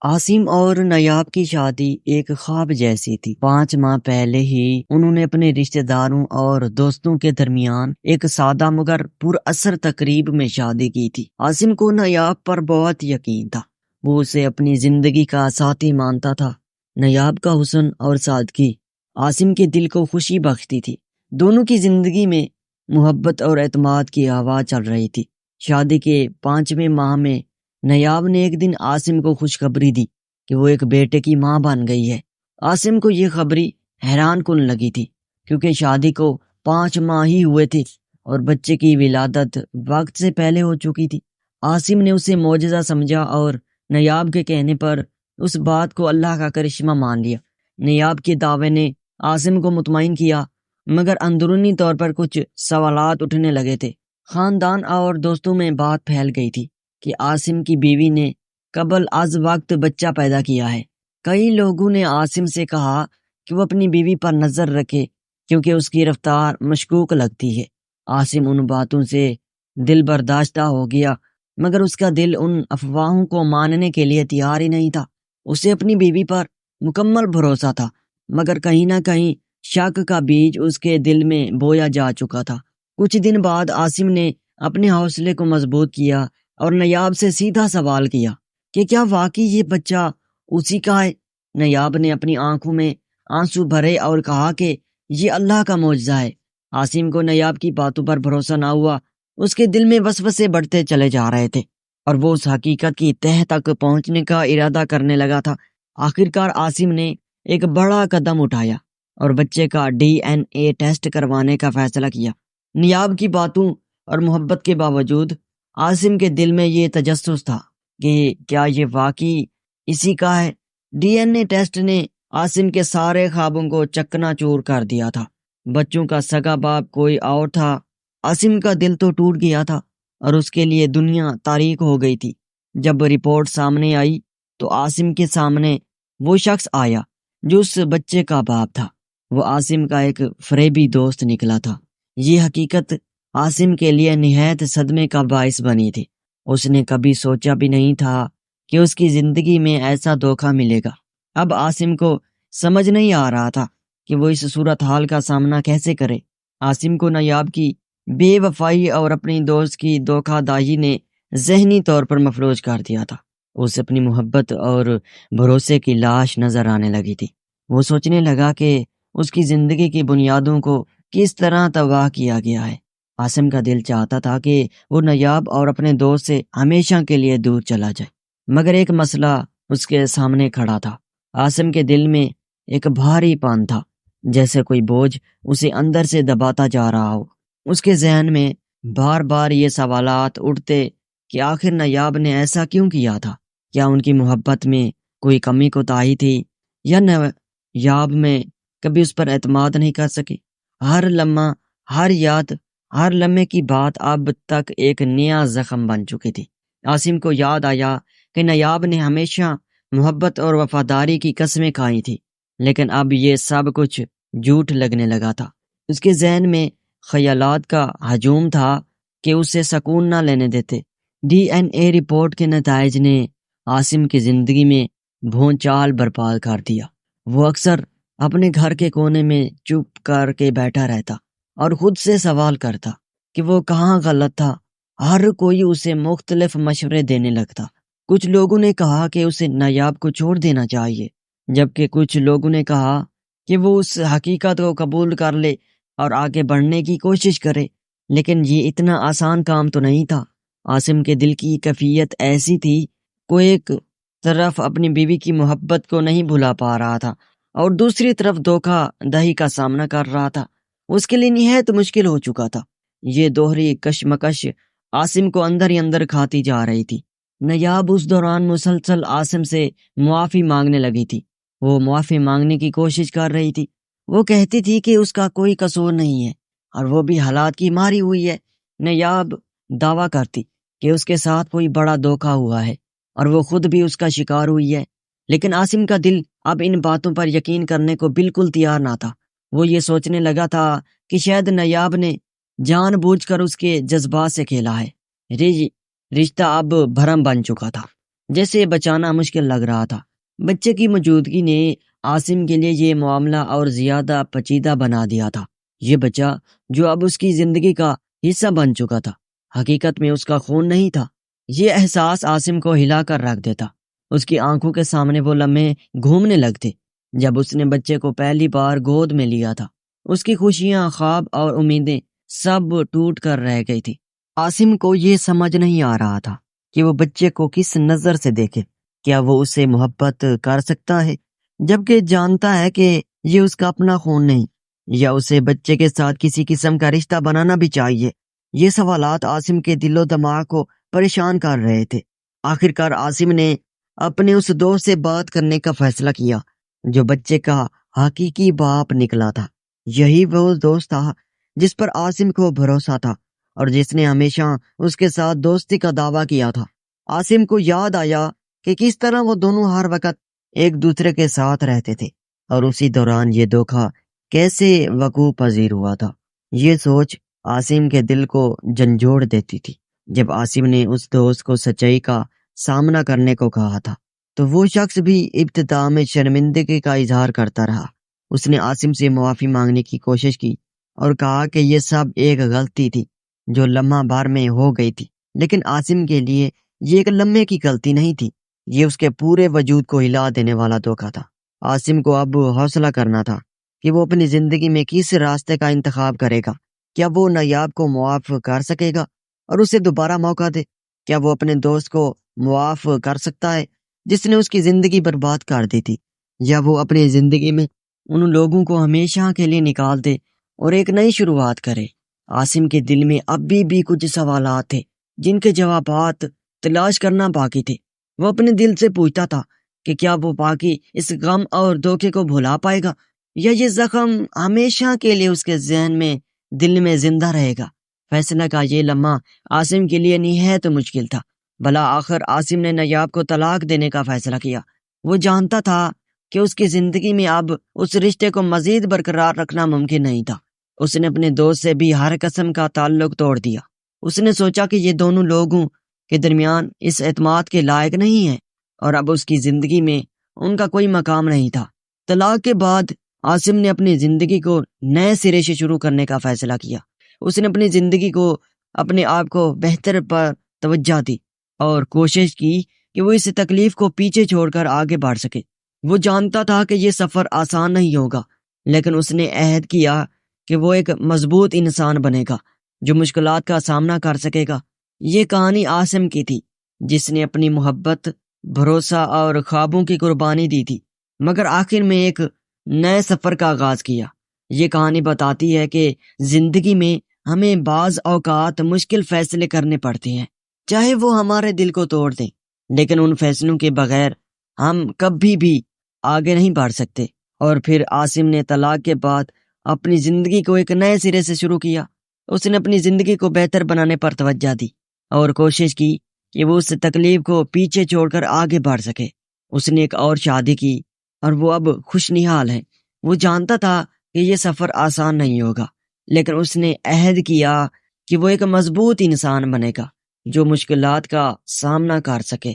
عاصم اور نیاب کی شادی ایک خواب جیسی تھی۔ 5 ماہ پہلے ہی انہوں نے اپنے رشتہ داروں اور دوستوں کے درمیان ایک سادہ مگر پر اثر تقریب میں شادی کی تھی۔ عاصم کو نیاب پر بہت یقین تھا، وہ اسے اپنی زندگی کا ساتھی مانتا تھا۔ نیاب کا حسن اور سادگی عاصم کے دل کو خوشی بخشتی تھی۔ دونوں کی زندگی میں محبت اور اعتماد کی ہوا چل رہی تھی۔ شادی کے 5ویں ماہ میں نیاب نے ایک دن عاصم کو خوشخبری دی کہ وہ ایک بیٹے کی ماں بن گئی ہے۔ عاصم کو یہ خبری حیران کن لگی تھی، کیونکہ شادی کو 5 ماہ ہی ہوئے تھے اور بچے کی ولادت وقت سے پہلے ہو چکی تھی۔ عاصم نے اسے معجزہ سمجھا اور نیاب کے کہنے پر اس بات کو اللہ کا کرشمہ مان لیا۔ نیاب کے دعوے نے عاصم کو مطمئن کیا، مگر اندرونی طور پر کچھ سوالات اٹھنے لگے تھے۔ خاندان اور دوستوں میں بات پھیل گئی تھی کہ عاصم کی بیوی نے قبل از وقت بچہ پیدا کیا ہے۔ کئی لوگوں نے عاصم سے کہا کہ وہ اپنی بیوی پر نظر رکھے، کیونکہ اس کی رفتار مشکوک لگتی ہے۔ عاصم ان باتوں سے دل برداشتہ ہو گیا، مگر اس کا دل ان افواہوں کو ماننے کے لیے تیار ہی نہیں تھا۔ اسے اپنی بیوی پر مکمل بھروسہ تھا، مگر کہیں نہ کہیں شک کا بیج اس کے دل میں بویا جا چکا تھا۔ کچھ دن بعد عاصم نے اپنے حوصلے کو مضبوط کیا اور نیاب سے سیدھا سوال کیا کہ کیا واقعی یہ بچہ اسی کا ہے؟ نیاب نے اپنی آنکھوں میں آنسو بھرے اور کہا کہ یہ اللہ کا معجزہ ہے۔ عاصم کو نیاب کی باتوں پر بھروسہ نہ ہوا، اس کے دل میں وسوسے بڑھتے چلے جا رہے تھے اور وہ اس حقیقت کی تہہ تک پہنچنے کا ارادہ کرنے لگا تھا۔ آخرکار عاصم نے ایک بڑا قدم اٹھایا اور بچے کا DNA ٹیسٹ کروانے کا فیصلہ کیا۔ نیاب کی باتوں اور محبت کے باوجود عاصم کے دل میں یہ تجسس تھا کہ کیا یہ واقعی اسی کا ہے۔ DNA ٹیسٹ نے عاصم کے سارے خوابوں کو چکنا چور کر دیا تھا۔ بچوں کا سگا باپ کوئی اور تھا۔ عاصم کا دل تو ٹوٹ گیا تھا اور اس کے لیے دنیا تاریک ہو گئی تھی۔ جب رپورٹ سامنے آئی تو عاصم کے سامنے وہ شخص آیا جو اس بچے کا باپ تھا۔ وہ عاصم کا ایک فریبی دوست نکلا تھا۔ یہ حقیقت عاصم کے لیے نہایت صدمے کا باعث بنی تھی۔ اس نے کبھی سوچا بھی نہیں تھا کہ اس کی زندگی میں ایسا دھوکہ ملے گا۔ اب عاصم کو سمجھ نہیں آ رہا تھا کہ وہ اس صورتحال کا سامنا کیسے کرے۔ عاصم کو نیاب کی بے وفائی اور اپنی دوست کی دھوکہ دہی نے ذہنی طور پر مفلوج کر دیا تھا۔ اسے اپنی محبت اور بھروسے کی لاش نظر آنے لگی تھی۔ وہ سوچنے لگا کہ اس کی زندگی کی بنیادوں کو کس طرح تباہ کیا گیا ہے۔ عاصم کا دل چاہتا تھا کہ وہ نیاب اور اپنے دوست سے ہمیشہ کے لیے دور چلا جائے، مگر ایک مسئلہ اس کے سامنے کھڑا تھا۔ عاصم کے دل میں ایک بھاری پن تھا، جیسے کوئی بوجھ اسے اندر سے دباتا جا رہا ہو۔ اس کے ذہن میں بار بار یہ سوالات اٹھتے کہ آخر نیاب نے ایسا کیوں کیا تھا؟ کیا ان کی محبت میں کوئی کمی کوتاہی تھی، یا نیاب میں کبھی اس پر اعتماد نہیں کر سکی؟ ہر لمحہ، ہر یاد، ہر لمحے کی بات اب تک ایک نیا زخم بن چکی تھی۔ عاصم کو یاد آیا کہ نیاب نے ہمیشہ محبت اور وفاداری کی قسمیں کھائی تھی، لیکن اب یہ سب کچھ جھوٹ لگنے لگا تھا۔ اس کے ذہن میں خیالات کا ہجوم تھا کہ اسے سکون نہ لینے دیتے۔ DNA رپورٹ کے نتائج نے عاصم کی زندگی میں بھونچال برپا کر دیا۔ وہ اکثر اپنے گھر کے کونے میں چپ کر کے بیٹھا رہتا اور خود سے سوال کرتا کہ وہ کہاں غلط تھا۔ ہر کوئی اسے مختلف مشورے دینے لگتا۔ کچھ لوگوں نے کہا کہ اسے نیاب کو چھوڑ دینا چاہیے، جبکہ کچھ لوگوں نے کہا کہ وہ اس حقیقت کو قبول کر لے اور آگے بڑھنے کی کوشش کرے۔ لیکن یہ اتنا آسان کام تو نہیں تھا۔ عاصم کے دل کی کیفیت ایسی تھی، کوئی ایک طرف اپنی بیوی کی محبت کو نہیں بھلا پا رہا تھا اور دوسری طرف دھوکہ دہی کا سامنا کر رہا تھا۔ اس کے لیے نہایت مشکل ہو چکا تھا۔ یہ دوہری کشمکش عاصم کو اندر ہی اندر کھاتی جا رہی تھی۔ نیاب اس دوران مسلسل عاصم سے معافی مانگنے لگی تھی۔ وہ معافی مانگنے کی کوشش کر رہی تھی۔ وہ کہتی تھی کہ اس کا کوئی قصور نہیں ہے اور وہ بھی حالات کی ماری ہوئی ہے۔ نیاب دعویٰ کرتی کہ اس کے ساتھ کوئی بڑا دھوکہ ہوا ہے اور وہ خود بھی اس کا شکار ہوئی ہے، لیکن عاصم کا دل اب ان باتوں پر یقین کرنے کو بالکل تیار نہ تھا۔ وہ یہ سوچنے لگا تھا کہ شاید نیاب نے جان بوجھ کر اس کے جذبات سے کھیلا ہے۔ رشتہ اب بھرم بن چکا تھا۔ جیسے بچانا مشکل لگ رہا تھا۔ بچے کی موجودگی نے عاصم کے لیے یہ معاملہ اور زیادہ پیچیدہ بنا دیا تھا۔ یہ بچہ جو اب اس کی زندگی کا حصہ بن چکا تھا، حقیقت میں اس کا خون نہیں تھا۔ یہ احساس عاصم کو ہلا کر رکھ دیتا۔ اس کی آنکھوں کے سامنے وہ لمحے گھومنے لگتے جب اس نے بچے کو پہلی بار گود میں لیا تھا۔ اس کی خوشیاں، خواب اور امیدیں سب ٹوٹ کر رہ گئی تھی۔ عاصم کو یہ سمجھ نہیں آ رہا تھا کہ وہ بچے کو کس نظر سے دیکھے۔ کیا وہ اسے محبت کر سکتا ہے جبکہ جانتا ہے کہ یہ اس کا اپنا خون نہیں، یا اسے بچے کے ساتھ کسی قسم کا رشتہ بنانا بھی چاہیے؟ یہ سوالات عاصم کے دل و دماغ کو پریشان کر رہے تھے۔ آخرکار عاصم نے اپنے اس دوست سے بات کرنے کا فیصلہ کیا جو بچے کا حقیقی باپ نکلا تھا۔ یہی وہ دوست تھا جس پر عاصم کو بھروسہ تھا اور جس نے ہمیشہ اس کے ساتھ دوستی کا دعویٰ کیا تھا۔ عاصم کو یاد آیا کہ کس طرح وہ دونوں ہر وقت ایک دوسرے کے ساتھ رہتے تھے اور اسی دوران یہ دھوکہ کیسے وقوع پذیر ہوا تھا۔ یہ سوچ عاصم کے دل کو جھنجھوڑ دیتی تھی۔ جب عاصم نے اس دوست کو سچائی کا سامنا کرنے کو کہا تھا تو وہ شخص بھی ابتدا میں شرمندگی کا اظہار کرتا رہا۔ اس نے عاصم سے معافی مانگنے کی کوشش کی اور کہا کہ یہ سب ایک غلطی تھی جو لمحہ بھر میں ہو گئی تھی، لیکن عاصم کے لیے یہ ایک لمحے کی غلطی نہیں تھی، یہ اس کے پورے وجود کو ہلا دینے والا دھوکہ تھا۔ عاصم کو اب حوصلہ کرنا تھا کہ وہ اپنی زندگی میں کس راستے کا انتخاب کرے گا۔ کیا وہ نایاب کو معاف کر سکے گا اور اسے دوبارہ موقع دے؟ کیا وہ اپنے دوست کو معاف کر سکتا ہے جس نے اس کی زندگی برباد کر دی تھی؟ یا وہ اپنی زندگی میں ان لوگوں کو ہمیشہ کے لیے نکال دے اور ایک نئی شروعات کرے؟ عاصم کے دل میں اب بھی کچھ سوالات تھے جن کے جوابات تلاش کرنا باقی تھے۔ وہ اپنے دل سے پوچھتا تھا کہ کیا وہ باقی اس غم اور دھوکے کو بھلا پائے گا، یا یہ زخم ہمیشہ کے لیے اس کے ذہن میں، دل میں زندہ رہے گا۔ فیصلہ کا یہ لمحہ عاصم کے لیے نہایت مشکل تھا۔ بلا آخر عاصم نے نایاب کو طلاق دینے کا فیصلہ کیا۔ وہ جانتا تھا کہ اس کی زندگی میں اب اس رشتے کو مزید برقرار رکھنا ممکن نہیں تھا۔ اس نے اپنے دوست سے بھی ہر قسم کا تعلق توڑ دیا۔ اس نے سوچا کہ یہ دونوں لوگوں کے درمیان اس اعتماد کے لائق نہیں ہے اور اب اس کی زندگی میں ان کا کوئی مقام نہیں تھا۔ طلاق کے بعد عاصم نے اپنی زندگی کو نئے سرے سے شروع کرنے کا فیصلہ کیا۔ اس نے اپنی زندگی کو، اپنے آپ کو بہتر پر توجہ دی اور کوشش کی کہ وہ اس تکلیف کو پیچھے چھوڑ کر آگے بڑھ سکے۔ وہ جانتا تھا کہ یہ سفر آسان نہیں ہوگا، لیکن اس نے عہد کیا کہ وہ ایک مضبوط انسان بنے گا جو مشکلات کا سامنا کر سکے گا۔ یہ کہانی عاصم کی تھی جس نے اپنی محبت، بھروسہ اور خوابوں کی قربانی دی تھی، مگر آخر میں ایک نئے سفر کا آغاز کیا۔ یہ کہانی بتاتی ہے کہ زندگی میں ہمیں بعض اوقات مشکل فیصلے کرنے پڑتے ہیں، چاہے وہ ہمارے دل کو توڑ دیں، لیکن ان فیصلوں کے بغیر ہم کبھی بھی آگے نہیں بڑھ سکتے۔ اور پھر عاصم نے طلاق کے بعد اپنی زندگی کو ایک نئے سرے سے شروع کیا۔ اس نے اپنی زندگی کو بہتر بنانے پر توجہ دی اور کوشش کی کہ وہ اس تکلیف کو پیچھے چھوڑ کر آگے بڑھ سکے۔ اس نے ایک اور شادی کی اور وہ اب خوشنحال ہے۔ وہ جانتا تھا کہ یہ سفر آسان نہیں ہوگا، لیکن اس نے عہد کیا کہ وہ ایک مضبوط انسان بنے گا جو مشکلات کا سامنا کر سکے۔